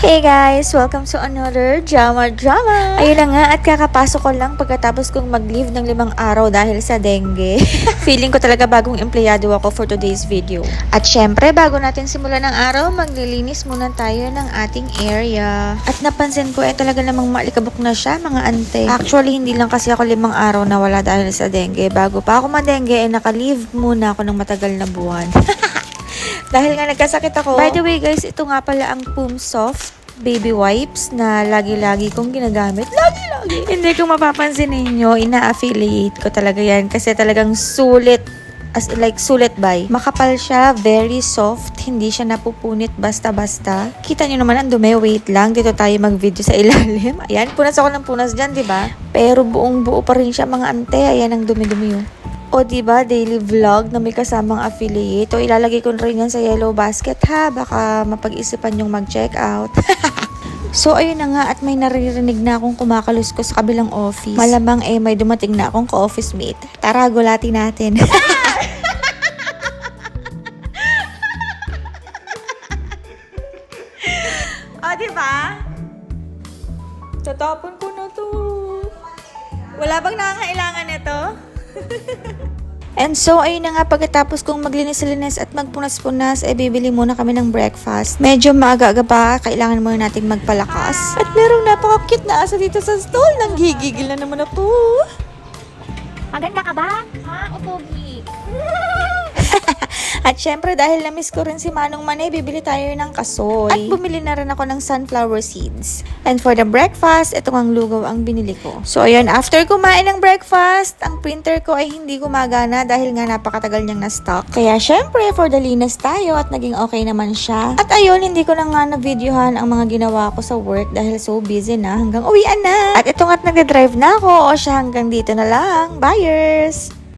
Hey guys! Welcome to another Drama. Ayun na nga at kakapasok ko lang pagkatapos kong mag-leave ng 5 araw dahil sa dengue. Feeling ko talaga bagong empleyado ako for today's video. At syempre, bago natin simulan ng araw, maglilinis muna tayo ng ating area. At napansin ko talaga namang maalikabok na siya mga ante. Actually, hindi lang kasi ako 5 araw na wala dahil sa dengue. Bago pa ako ma-dengue, naka-leave muna ako ng matagal na buwan. Dahil nga nagkasakit ako. By the way guys, ito nga pala ang Poom Soft baby wipes na lagi-lagi kong ginagamit. Lagi-lagi. Hindi ko mapapansin ninyo, ina-affiliate ko talaga yan kasi talagang sulit. Sulit buy. Makapal siya, very soft, hindi siya napupunit basta-basta. Kita nyo naman ang dumi, wait lang, dito tayo mag-video sa ilalim. Ayan, punas ako ng punas dyan, diba? Pero buong-buo pa rin siya mga ante, ayan ang dumi-dumi yun. O diba, daily vlog na may kasamang affiliate. O ilalagay ko rin yan sa yellow basket ha. Baka mapag-isipan yung mag-check out. So ayun na nga at may naririnig na akong kumakaluskos sa kabilang office. Malamang may dumating na akong ka-office mate. Tara, gulati natin. O diba? Tatapon ko na to. Wala bang nakakailangan nito? And so, ayun na nga, pagkatapos kong maglinis-linis at magpunas-punas, bibili muna kami ng breakfast. Medyo maaga-aga pa, kailangan muna nating magpalakas. At merong napaka-cute na asa dito sa stall. Nang gigigil na naman ako. Maganda ka ba? Ha? O pogi? At syempre, dahil na-miss ko rin si Manong Manay, bibili tayo ng kasoy. At bumili na rin ako ng sunflower seeds. And for the breakfast, itong ang lugaw ang binili ko. So, ayun, after kumain ng breakfast, ang printer ko ay hindi gumagana dahil nga napakatagal niyang na-stock. Kaya syempre, for the linis tayo at naging okay naman siya. At ayun, hindi ko na nga na-videohan ang mga ginawa ko sa work dahil so busy na hanggang uwian na. At ito nga't nagdadrive na ako. O siya, hanggang dito na lang. Buyers!